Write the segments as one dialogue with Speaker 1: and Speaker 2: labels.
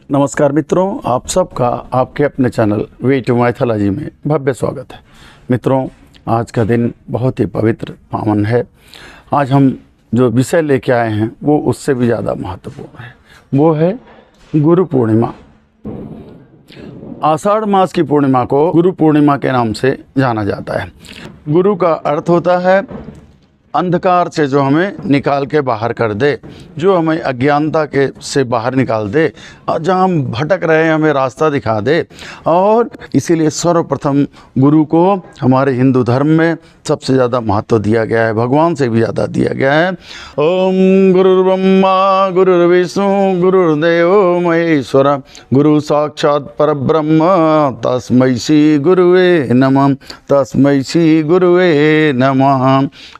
Speaker 1: नमस्कार मित्रों, आप सबका आपके अपने चैनल वे टू माइथोलॉजी में भव्य स्वागत है। मित्रों, आज का दिन बहुत ही पवित्र पावन है। आज हम जो विषय लेके आए हैं वो उससे भी ज़्यादा महत्वपूर्ण है। वो है गुरु पूर्णिमा। आषाढ़ मास की पूर्णिमा को गुरु पूर्णिमा के नाम से जाना जाता है। गुरु का अर्थ होता है अंधकार से जो हमें निकाल के बाहर कर दे, जो हमें अज्ञानता के से बाहर निकाल दे, और जहाँ हम भटक रहे हैं हमें रास्ता दिखा दे। और इसीलिए सर्वप्रथम गुरु को हमारे हिंदू धर्म में सबसे ज़्यादा महत्व दिया गया है, भगवान से भी ज़्यादा दिया गया है। ओम गुरुर्ब्रह्मा गुरुर्विष्णु गुरुर्देवो महेश्वर गुरु साक्षात परब्रह्म तस्मै श्री गुरुवे नमः, तस्मै श्री गुरुवे नमः।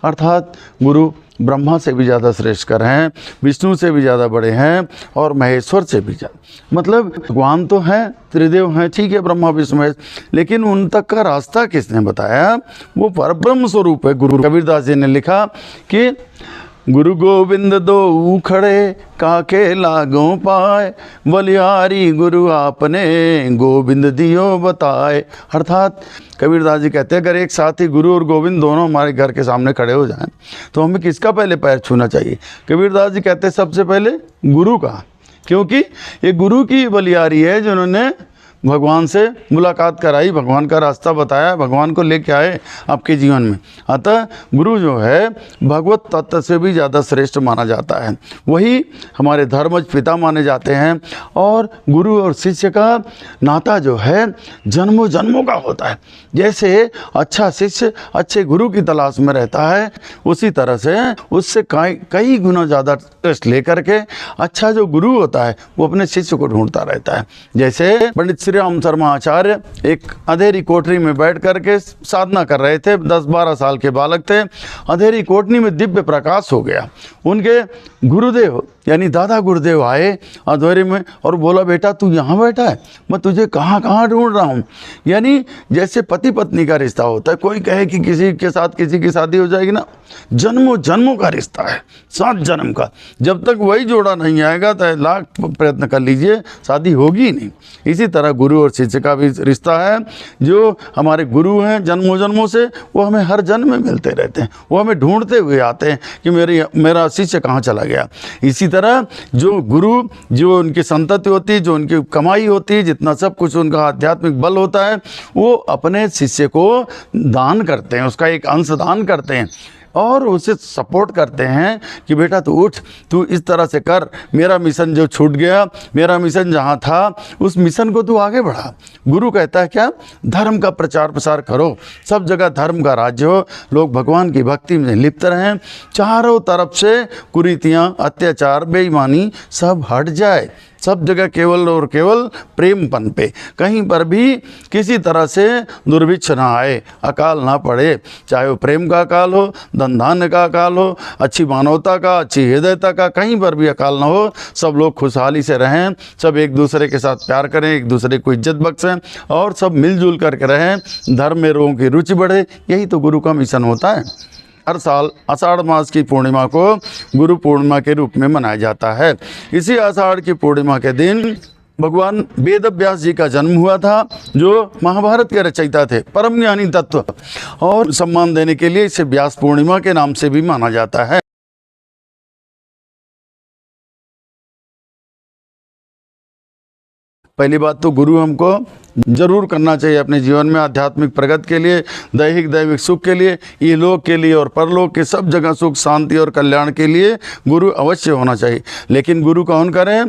Speaker 1: अर्थात गुरु ब्रह्मा से भी ज़्यादा श्रेष्ठकर हैं, विष्णु से भी ज़्यादा बड़े हैं और महेश्वर से भी ज़्यादा। मतलब भगवान तो हैं, त्रिदेव हैं, ठीक है, ब्रह्मा विष्णु महेश, लेकिन उन तक का रास्ता किसने बताया? वो परब्रह्म स्वरूप है। गुरु कबीरदास जी ने लिखा कि गुरु गोविंद दो खड़े काके लागों पाए, बलिहारी गुरु आपने गोविंद दियो बताए। अर्थात कबीरदास जी कहते हैं अगर एक साथ ही गुरु और गोविंद दोनों हमारे घर के सामने खड़े हो जाएं तो हमें किसका पहले पैर छूना चाहिए? कबीरदास जी कहते हैं सबसे पहले गुरु का, क्योंकि ये गुरु की बलिहारी है जिन्होंने भगवान से मुलाकात कराई, भगवान का रास्ता बताया, भगवान को लेके आए आपके जीवन में। अतः गुरु जो है भगवत तत्व से भी ज़्यादा श्रेष्ठ माना जाता है, वही हमारे धर्मज पिता माने जाते हैं। और गुरु और शिष्य का नाता जो है जन्मों जन्मों का होता है। जैसे अच्छा शिष्य अच्छे गुरु की तलाश में रहता है, उसी तरह से उससे कई गुना ज़्यादा टेस्ट लेकर के अच्छा जो गुरु होता है वो अपने शिष्य को ढूंढता रहता है। जैसे पंडित श्री राम शर्मा आचार्य एक अंधेरी कोठरी में बैठ करके साधना कर रहे थे, 10-12 साल के बालक थे। अंधेरी कोठरी में दिव्य प्रकाश हो गया। उनके गुरुदेव यानी दादा गुरुदेव आए अंधेरे में और बोला, बेटा तू यहाँ बैठा है, मैं तुझे कहाँ कहाँ ढूंढ रहा हूँ। यानी जैसे पति पत्नी का रिश्ता होता है, कोई कहे कि किसी के साथ किसी की शादी हो जाएगी ना, जन्मों जन्मों का रिश्ता है, 7 जन्म का। जब तक वही जोड़ा नहीं आएगा तो लाख प्रयत्न कर लीजिए, शादी होगी ही नहीं। इसी तरह गुरु और शिष्य का भी रिश्ता है। जो हमारे गुरु हैं जन्मों जन्मों से, वो हमें हर जन्म में मिलते रहते हैं, वो हमें ढूंढते हुए आते हैं कि मेरा शिष्य कहाँ चला गया। इसी तरह जो गुरु, जो उनकी संतति होती है, जो उनकी कमाई होती है, जितना सब कुछ उनका आध्यात्मिक बल होता है, वो अपने शिष्य को दान करते हैं, उसका एक अंश दान करते हैं और उसे सपोर्ट करते हैं कि बेटा तू उठ, तू इस तरह से कर, मेरा मिशन जो छूट गया, मेरा मिशन जहाँ था उस मिशन को तू आगे बढ़ा। गुरु कहता है क्या? धर्म का प्रचार प्रसार करो, सब जगह धर्म का राज्य हो, लोग भगवान की भक्ति में लिप्त रहें, चारों तरफ से कुरीतियाँ, अत्याचार, बेईमानी सब हट जाए, सब जगह केवल और केवल प्रेम पनपे, कहीं पर भी किसी तरह से दुर्भिक्ष ना आए, अकाल ना पड़े, चाहे वो प्रेम का अकाल हो, धन धान्य का अकाल हो, अच्छी मानवता का, अच्छी हृदयता का, कहीं पर भी अकाल ना हो। सब लोग खुशहाली से रहें, सब एक दूसरे के साथ प्यार करें, एक दूसरे को इज्जत बख्शें और सब मिलजुल करके रहें, धर्म में लोगों की रुचि बढ़े। यही तो गुरु का मिशन होता है। हर साल आषाढ़ मास की पूर्णिमा को गुरु पूर्णिमा के रूप में मनाया जाता है। इसी आषाढ़ की पूर्णिमा के दिन भगवान वेद व्यास जी का जन्म हुआ था, जो महाभारत के रचयिता थे, परम ज्ञानी तत्व, और सम्मान देने के लिए इसे व्यास पूर्णिमा के नाम से भी माना जाता है। पहली बात तो गुरु हमको जरूर करना चाहिए अपने जीवन में, आध्यात्मिक प्रगति के लिए, दैविक सुख के लिए, ये लोक के लिए और परलोक के सब जगह सुख शांति और कल्याण के लिए गुरु अवश्य होना चाहिए। लेकिन गुरु कौन करे?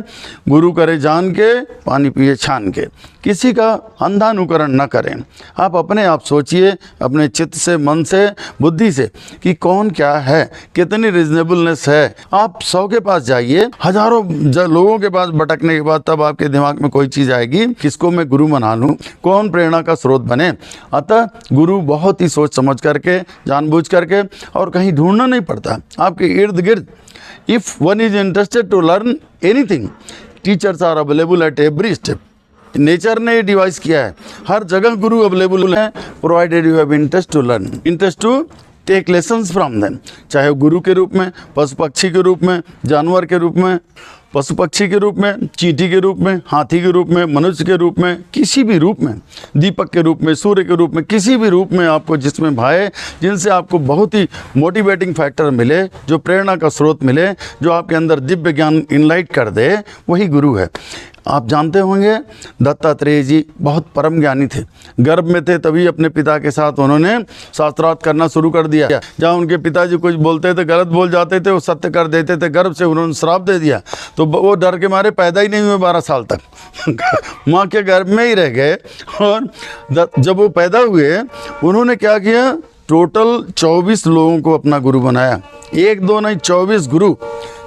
Speaker 1: गुरु करे जान के, पानी पिए छान के। किसी का अंधानुकरण न करें। आप अपने आप सोचिए, अपने चित्त से, मन से, बुद्धि से कि कौन क्या है, कितनी रिजनेबलनेस है। आप 100 के पास जाइए, हजारों लोगों के पास भटकने के बाद तब आपके दिमाग में कोई चीज़ आएगी, किसको मैं गुरु बना लूं, कौन प्रेरणा का स्रोत बने। अतः गुरु बहुत ही सोच समझ करके, जानबूझ करके, और कहीं ढूंढना नहीं पड़ता, आपके इर्द गिर्द। If one is interested to learn anything, teachers are available at every step. Nature ने डिवाइस किया है, हर जगह गुरु अवेलेबल है, provided you have interest to learn, interest to take lessons from them. चाहे गुरु के रूप में, पशु पक्षी के रूप में, जानवर के रूप में, पशु पक्षी के रूप में, चींटी के रूप में, हाथी के रूप में, मनुष्य के रूप में, किसी भी रूप में, दीपक के रूप में, सूर्य के रूप में, किसी भी रूप में आपको जिसमें भाए, जिनसे आपको बहुत ही मोटिवेटिंग फैक्टर मिले, जो प्रेरणा का स्रोत मिले, जो आपके अंदर दिव्य ज्ञान इनलाइट कर दे, वही गुरु है। आप जानते होंगे दत्तात्रेय जी बहुत परम ज्ञानी थे। गर्भ में थे तभी अपने पिता के साथ उन्होंने शास्त्रार्थ करना शुरू कर दिया। जहाँ उनके पिताजी कुछ बोलते थे, गलत बोल जाते थे, वो सत्य कर देते थे। गर्भ से उन्होंने श्राप दे दिया, तो वो डर के मारे पैदा ही नहीं हुए 12 साल तक माँ के गर्भ में ही रह गए। और जब वो पैदा हुए, उन्होंने क्या किया, टोटल 24 लोगों को अपना गुरु बनाया। 1-2 नहीं, 24 गुरु।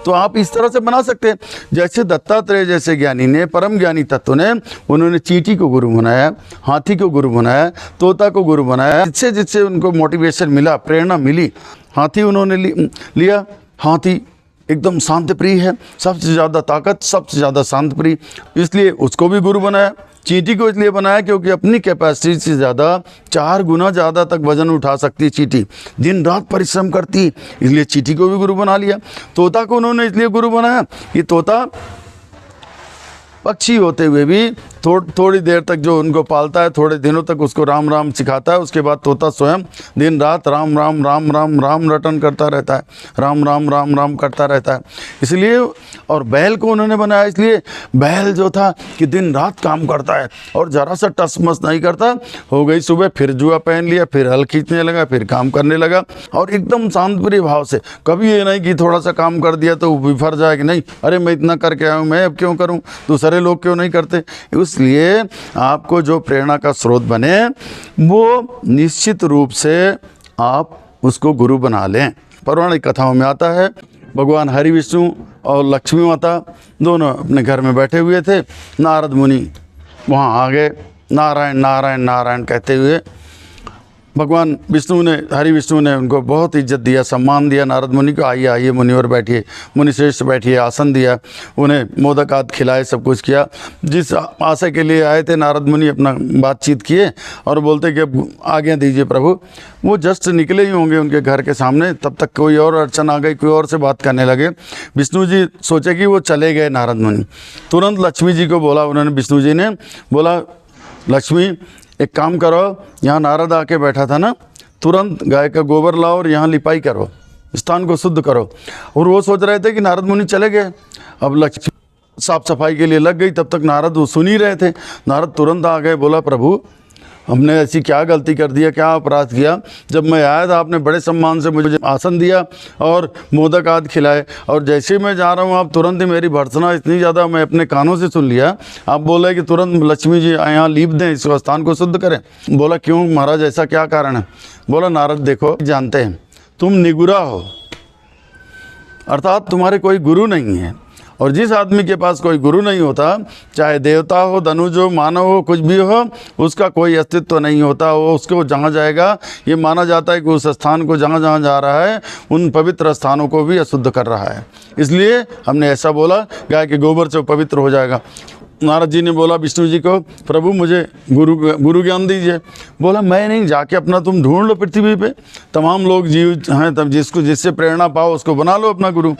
Speaker 1: तो आप इस तरह से बना सकते हैं। जैसे दत्तात्रेय जैसे ज्ञानी ने, परम ज्ञानी तत्व ने, उन्होंने चींटी को गुरु बनाया, हाथी को गुरु बनाया, तोता को गुरु बनाया, जिससे जिससे उनको मोटिवेशन मिला, प्रेरणा मिली। हाथी उन्होंने लिया। हाथी एकदम शांत प्रिय है, सबसे ज़्यादा ताकत, सबसे ज़्यादा शांत प्रिय, इसलिए उसको भी गुरु बनाया। चींटी को इसलिए बनाया क्योंकि अपनी कैपेसिटी से ज़्यादा 4 गुना ज़्यादा तक वजन उठा सकती है चींटी, दिन रात परिश्रम करती, इसलिए चींटी को भी गुरु बना लिया। तोता को उन्होंने इसलिए गुरु बनाया कि तोता पक्षी होते हुए भी थोड़ी देर तक जो उनको पालता है, थोड़े दिनों तक उसको राम राम सिखाता है, उसके बाद तोता स्वयं दिन रात राम राम राम राम राम रटन करता रहता है, राम राम राम राम करता रहता है। इसलिए, और बैल को उन्होंने बनाया इसलिए, बैल जो था कि दिन रात काम करता है और ज़रा सा टस मस नहीं करता। हो गई सुबह, फिर जुआ पहन लिया, फिर हल खींचने लगा, फिर काम करने लगा, और एकदम शांतप्रिय भाव से। कभी ये नहीं कि थोड़ा सा काम कर दिया तो विफर जाए कि नहीं, अरे मैं इतना करके आया हूँ, मैं अब क्यों करूँ, दूसरे लोग क्यों नहीं करते। इसलिए आपको जो प्रेरणा का स्रोत बने, वो निश्चित रूप से आप उसको गुरु बना लें। पौराणिक कथाओं में आता है, भगवान हरि विष्णु और लक्ष्मी माता दोनों अपने घर में बैठे हुए थे। नारद मुनि वहाँ आ गए, नारायण नारायण नारायण कहते हुए। भगवान विष्णु ने, हरि विष्णु ने उनको बहुत इज्जत दिया, सम्मान दिया नारद मुनि को। आइए आइए मुनिवर बैठिए, मुनिश्रेष्ठ बैठिए, आसन दिया, उन्हें मोदक आदि खिलाए, सब कुछ किया। जिस आशय के लिए आए थे नारद मुनि अपना बातचीत किए और बोलते कि अब आज्ञा दीजिए प्रभु। वो जस्ट निकले ही होंगे उनके घर के सामने, तब तक कोई और अड़चन आ गई, कोई और से बात करने लगे। विष्णु जी सोचे कि वो चले गए नारद मुनि। तुरंत लक्ष्मी जी को बोला उन्होंने, विष्णु जी ने बोला, लक्ष्मी एक काम करो, यहाँ नारद आके बैठा था ना, तुरंत गाय का गोबर लाओ और यहाँ लिपाई करो, स्थान को शुद्ध करो। और वो सोच रहे थे कि नारद मुनि चले गए। अब लक्ष्मी साफ सफाई के लिए लग गई, तब तक नारद वो सुन ही रहे थे। नारद तुरंत आ गए, बोला प्रभु हमने ऐसी क्या गलती कर दिया, क्या अपराध किया, जब मैं आया था आपने बड़े सम्मान से मुझे आसन दिया और मोदक आदि खिलाए, और जैसे ही मैं जा रहा हूँ आप तुरंत ही मेरी भर्त्सना इतनी ज़्यादा मैं अपने कानों से सुन लिया। आप बोले कि तुरंत लक्ष्मी जी यहाँ लीप दें, इस स्थान को शुद्ध करें। बोला क्यों महाराज, ऐसा क्या कारण है। बोला नारद देखो, जानते हैं तुम निगुरा हो, अर्थात तुम्हारे कोई गुरु नहीं है, और जिस आदमी के पास कोई गुरु नहीं होता, चाहे देवता हो, धनुज हो, मानव हो, कुछ भी हो, उसका कोई अस्तित्व नहीं होता। वो उसको जहाँ जाएगा, ये माना जाता है कि उस स्थान को जहाँ जहाँ जा रहा है उन पवित्र स्थानों को भी अशुद्ध कर रहा है। इसलिए हमने ऐसा बोला, गाय के गोबर से पवित्र हो जाएगा। नारद जी ने बोला विष्णु जी को, प्रभु मुझे गुरु ज्ञान दीजिए। बोला मैं नहीं, जाके अपना तुम ढूंढ लो पृथ्वी पे, तमाम लोग जीव हैं, तब जिससे प्रेरणा पाओ उसको बना लो अपना गुरु।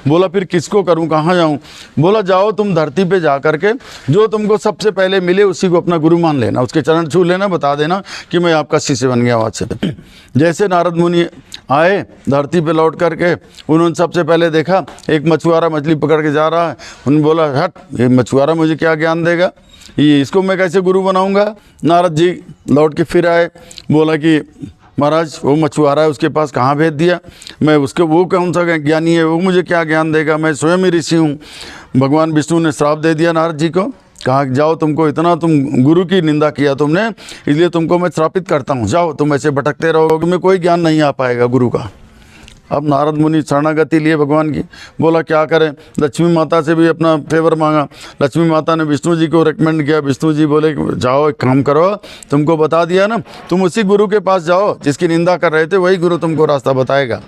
Speaker 1: बोला फिर किसको करूं, कहाँ जाऊं। बोला जाओ तुम धरती पे जा करके जो तुमको सबसे पहले मिले उसी को अपना गुरु मान लेना, उसके चरण छू लेना, बता देना कि मैं आपका शिष्य बन गया। आज से जैसे नारद मुनि आए धरती पे लौट करके, उन्होंने सबसे पहले देखा एक मछुआरा मछली पकड़ के जा रहा है। उन्होंने बोला हट, ये मछुआरा मुझे क्या ज्ञान देगा, ये इसको मैं कैसे गुरु बनाऊंगा। नारद जी लौट के फिर आए, बोला कि महाराज वो मछुआरा है, उसके पास कहाँ भेज दिया, मैं उसके, वो कौन सा ज्ञानी है, वो मुझे क्या ज्ञान देगा, मैं स्वयं ही ऋषि हूँ। भगवान विष्णु ने श्राप दे दिया नारद जी को, कहा जाओ तुमको इतना, तुम गुरु की निंदा किया तुमने, इसलिए तुमको मैं श्रापित करता हूँ, जाओ तुम ऐसे भटकते रहोगे, तुम्हें कोई ज्ञान नहीं आ पाएगा गुरु का। अब नारद मुनि शरणागति लिए भगवान की। बोला क्या करें, लक्ष्मी माता से भी अपना फेवर मांगा। लक्ष्मी माता ने विष्णु जी को रेकमेंड किया। विष्णु जी बोले जाओ एक काम करो, तुमको बता दिया ना, तुम उसी गुरु के पास जाओ जिसकी निंदा कर रहे थे, वही गुरु तुमको रास्ता बताएगा,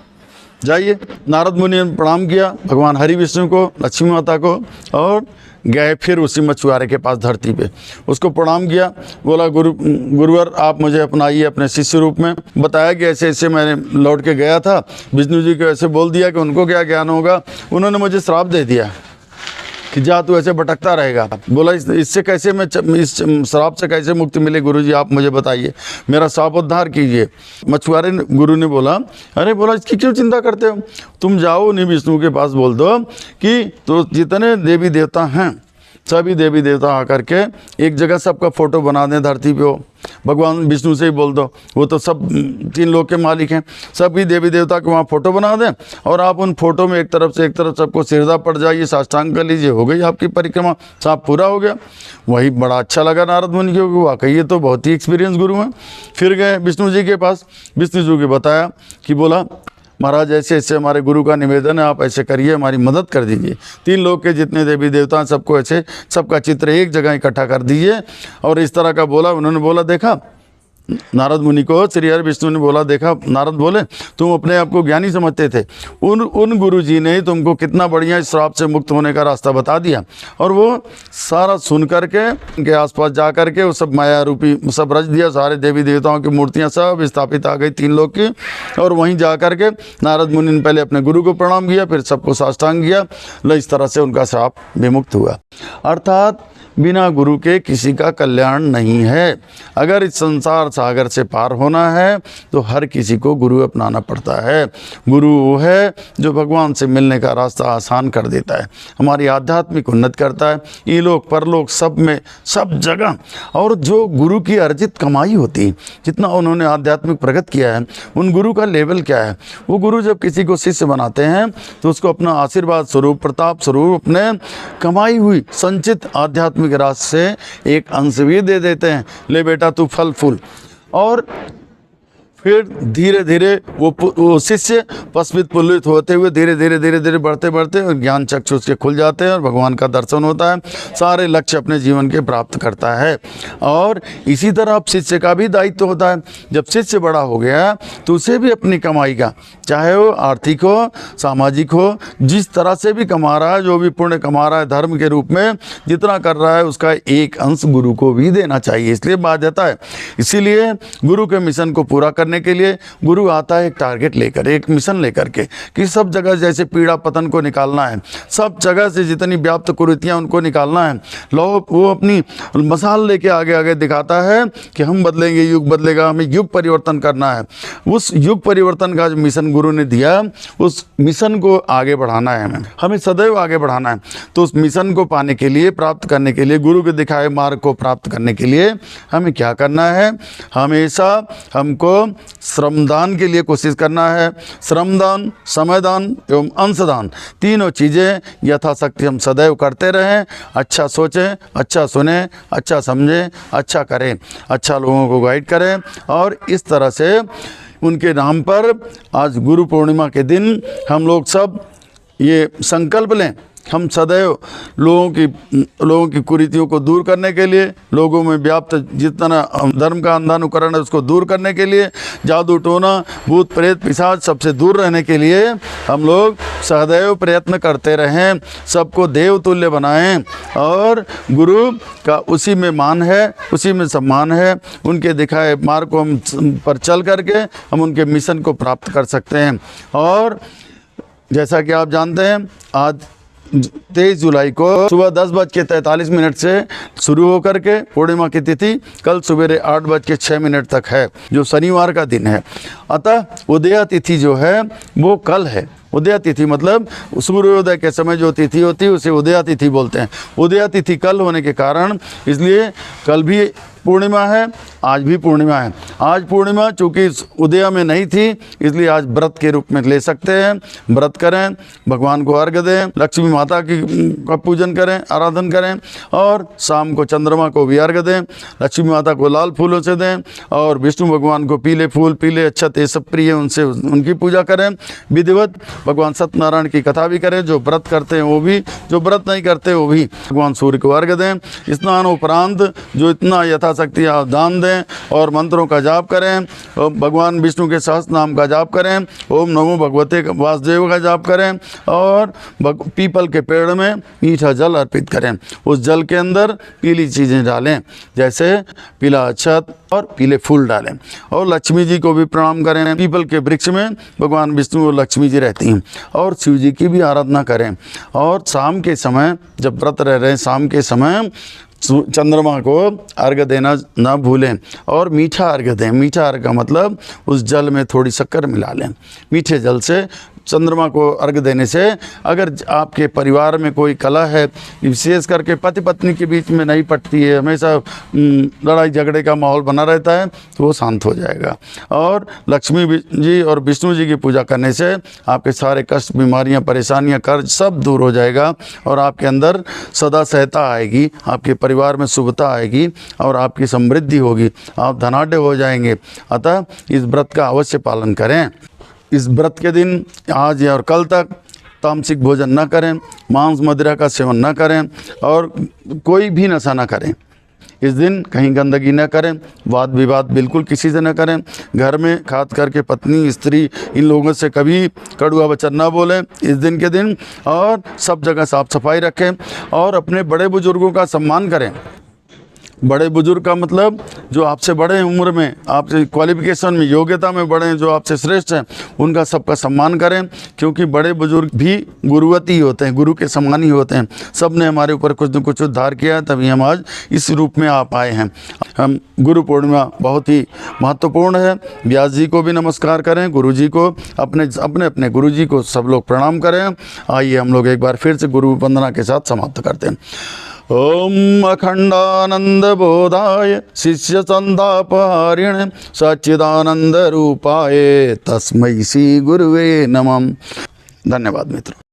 Speaker 1: जाइए। नारद मुनि ने प्रणाम किया भगवान हरि विष्णु को, लक्ष्मी माता को, और गए फिर उसी मछुआरे के पास धरती पे, उसको प्रणाम किया। बोला गुरुवर आप मुझे अपनाइए अपने शिष्य रूप में। बताया कि ऐसे ऐसे मैंने लौट के गया था, विष्णु जी को ऐसे बोल दिया कि उनको क्या ज्ञान होगा, उन्होंने मुझे श्राप दे दिया। कि जा तू ऐसे भटकता रहेगा। बोला इससे कैसे मैं इस श्राप से कैसे मुक्ति मिले गुरुजी, आप मुझे बताइए, मेरा शापोद्धार कीजिए। मछुआरे गुरु ने बोला, अरे बोला इसकी क्यों चिंता करते हो, तुम जाओ उन्हीं विष्णु के पास बोल दो कि तो जितने देवी देवता हैं सभी देवी देवता आकर के एक जगह सबका फोटो बना दें धरती पे, हो भगवान विष्णु से ही बोल दो, वो तो सब 3 लोक के मालिक हैं, सभी देवी देवता के वहाँ फ़ोटो बना दें और आप उन फोटो में एक तरफ से एक तरफ सबको सिरदा पड़ जाइए, साष्टांग कर लीजिए, हो गई आपकी परिक्रमा, साफ पूरा हो गया। वही बड़ा अच्छा लगा नारद मुनि को, वाकई ये तो बहुत ही एक्सपीरियंस गुरु हैं। फिर गए विष्णु जी के पास, विष्णु जी को बताया कि बोला महाराज ऐसे ऐसे हमारे गुरु का निवेदन है, आप ऐसे करिए, हमारी मदद कर दीजिए, 3 लोग के जितने देवी देवता हैं सबको ऐसे सबका चित्र एक जगह इकट्ठा कर दीजिए। और इस तरह का बोला, उन्होंने बोला देखा नारद मुनि को श्री हरि विष्णु ने बोला, देखा नारद बोले तुम अपने आप को ज्ञानी समझते थे, उन गुरु जी ने तुमको कितना बढ़िया इस श्राप से मुक्त होने का रास्ता बता दिया। और वो सारा सुन करके उनके आसपास जा करके वो सब माया रूपी सब रच दिया, सारे देवी देवताओं की मूर्तियां सब स्थापित आ गई 3 लोग की। और वहीं जा करके नारद मुनि ने पहले अपने गुरु को प्रणाम किया, फिर सबको साष्टांग किया, इस तरह से उनका श्राप विमुक्त हुआ। अर्थात बिना गुरु के किसी का कल्याण नहीं है। अगर इस संसार सागर से पार होना है तो हर किसी को गुरु अपनाना पड़ता है। गुरु वो है जो भगवान से मिलने का रास्ता आसान कर देता है, हमारी आध्यात्मिक उन्नति करता है, इलोक परलोक सब में सब जगह। और जो गुरु की अर्जित कमाई होती है, जितना उन्होंने आध्यात्मिक प्रगति किया है, उन गुरु का लेवल क्या है, वो गुरु जब किसी को शिष्य बनाते हैं तो उसको अपना आशीर्वाद स्वरूप प्रताप स्वरूप अपने कमाई हुई संचित आध्यात्मिक राशि से एक अंश भी दे देते हैं, ले बेटा तू फल फूल। और फिर धीरे धीरे वो शिष्य पश्चित पुलित होते हुए धीरे धीरे बढ़ते बढ़ते और ज्ञान चक्षु उसके खुल जाते हैं और भगवान का दर्शन होता है, सारे लक्ष्य अपने जीवन के प्राप्त करता है। और इसी तरह अब शिष्य का भी दायित्व होता है। जब शिष्य बड़ा हो गया तो उसे भी अपनी कमाई का, चाहे वो आर्थिक हो सामाजिक हो, जिस तरह से भी कमा रहा है, जो भी पुण्य कमा रहा है धर्म के रूप में जितना कर रहा है, उसका एक अंश गुरु को भी देना चाहिए, इसलिए बाध्यता है। इसीलिए गुरु के मिशन को पूरा करने के लिए गुरु आता है एक टारगेट लेकर, एक मिशन लेकर के, कि सब जगह जैसे पीड़ा पतन को निकालना है, सब जगह से जितनी व्याप्त कुरीतियां उनको निकालना है। वो अपनी मसाल लेके आगे आगे दिखाता है कि हम बदलेंगे, युग बदलेगा, हमें युग परिवर्तन करना है। उस युग परिवर्तन का जो मिशन गुरु ने दिया, उस मिशन को आगे बढ़ाना है, हमें सदैव आगे बढ़ाना है। तो उस मिशन को पाने के लिए, प्राप्त करने के लिए, गुरु के दिखाए मार्ग को प्राप्त करने के लिए हमें क्या करना है, हमेशा हमको श्रमदान के लिए कोशिश करना है। श्रमदान, समयदान एवं अंशदान, तीनों चीज़ें यथाशक्ति हम सदैव करते रहें। अच्छा सोचें, अच्छा सुने, अच्छा समझें, अच्छा करें, अच्छा लोगों को गाइड करें। और इस तरह से उनके नाम पर आज गुरु पूर्णिमा के दिन हम लोग सब ये संकल्प लें, हम सदैव लोगों की कुरीतियों को दूर करने के लिए, लोगों में व्याप्त जितना धर्म का अंधानुकरण है उसको दूर करने के लिए, जादू टोना भूत प्रेत पिशाच सबसे दूर रहने के लिए हम लोग सदैव प्रयत्न करते रहें, सबको देवतुल्य बनाएं। और गुरु का उसी में मान है, उसी में सम्मान है। उनके दिखाए मार्ग को हम पर चल करके हम उनके मिशन को प्राप्त कर सकते हैं। और जैसा कि आप जानते हैं, आज 23 जुलाई को सुबह 10:43 से शुरू होकर के पूर्णिमा की तिथि कल सवेरे 8:06 तक है, जो शनिवार का दिन है। अतः उदया तिथि जो है वो कल है। उदया तिथि मतलब सूर्योदय के समय जो तिथि होती है उसे उदया तिथि बोलते हैं। उदया तिथि कल होने के कारण इसलिए कल भी पूर्णिमा है, आज भी पूर्णिमा है। आज पूर्णिमा चूँकि उदया में नहीं थी, इसलिए आज व्रत के रूप में ले सकते हैं। व्रत करें, भगवान को अर्घ्य दें, लक्ष्मी माता का पूजन करें, आराधन करें। और शाम को चंद्रमा को भी अर्घ्य दें, लक्ष्मी माता को लाल फूलों से दें और विष्णु भगवान को पीले फूल, पीले अक्षत ये सब प्रिय, उनसे उनकी पूजा करें विधिवत। भगवान सत्यनारायण की कथा भी करें, जो व्रत करते हैं वो भी, जो व्रत नहीं करते वो भी भगवान सूर्य को अर्घ्य दें। स्नान उपरांत जो इतना यथाशक्ति आप दान दें और मंत्रों का जाप करें, भगवान विष्णु के सहस्त्र नाम का जाप करें, ओम नमो भगवते वासुदेव का जाप करें और पीपल के पेड़ में मीठा जल अर्पित करें। उस जल के अंदर पीली चीज़ें डालें, जैसे पीला अक्षत, और पीले फूल डालें और लक्ष्मी जी को भी प्रणाम करें। पीपल के वृक्ष में भगवान विष्णु और लक्ष्मी जी रहती हैं और शिव जी की भी आराधना करें। और शाम के समय जब व्रत रह रहे हैं, शाम के समय चंद्रमा को अर्घ्य देना ना भूलें और मीठा अर्घ्य दें। मीठा अर्घ्य का मतलब उस जल में थोड़ी शक्कर मिला लें। मीठे जल से चंद्रमा को अर्घ्य देने से अगर आपके परिवार में कोई कलह है, विशेष करके पति पत्नी के बीच में नहीं पटती है, हमेशा लड़ाई झगड़े का माहौल बना रहता है, तो वो शांत हो जाएगा। और लक्ष्मी जी और विष्णु जी की पूजा करने से आपके सारे कष्ट, बीमारियां, परेशानियां, कर्ज सब दूर हो जाएगा और आपके अंदर सदा सहता आएगी, आपके परिवार में शुभता आएगी और आपकी समृद्धि होगी, आप धनाढ्य हो जाएंगे। अतः इस व्रत का अवश्य पालन करें। इस व्रत के दिन आज या और कल तक तामसिक भोजन न करें, मांस मदिरा का सेवन न करें और कोई भी नशा न करें। इस दिन कहीं गंदगी न करें, वाद विवाद बिल्कुल किसी से न करें। घर में खास करके पत्नी, स्त्री, इन लोगों से कभी कड़वा वचन न बोलें इस दिन के दिन। और सब जगह साफ सफाई रखें और अपने बड़े बुजुर्गों का सम्मान करें। बड़े बुजुर्ग का मतलब जो आपसे बड़े हैं उम्र में, आपसे क्वालिफिकेशन में, योग्यता में बड़े हैं, जो आपसे श्रेष्ठ हैं, उनका सबका सम्मान करें, क्योंकि बड़े बुजुर्ग भी गुरुवती होते हैं, गुरु के समान ही होते हैं। सब ने हमारे ऊपर कुछ न कुछ उद्धार किया है, तभी हम आज इस रूप में आ पाए हैं। हम गुरु पूर्णिमा बहुत ही महत्वपूर्ण है। व्यास जी को भी नमस्कार करें, गुरु जी को, अपने गुरु जी को सब लोग प्रणाम करें। आइए हम लोग एक बार फिर से गुरु वंदना के साथ समाप्त करते हैं। ओम अखंडानंद बोधाय शिष्य संतापहारिणे सच्चिदानंद रूपाय तस्मै श्री गुरुवे नमः। धन्यवाद मित्रों।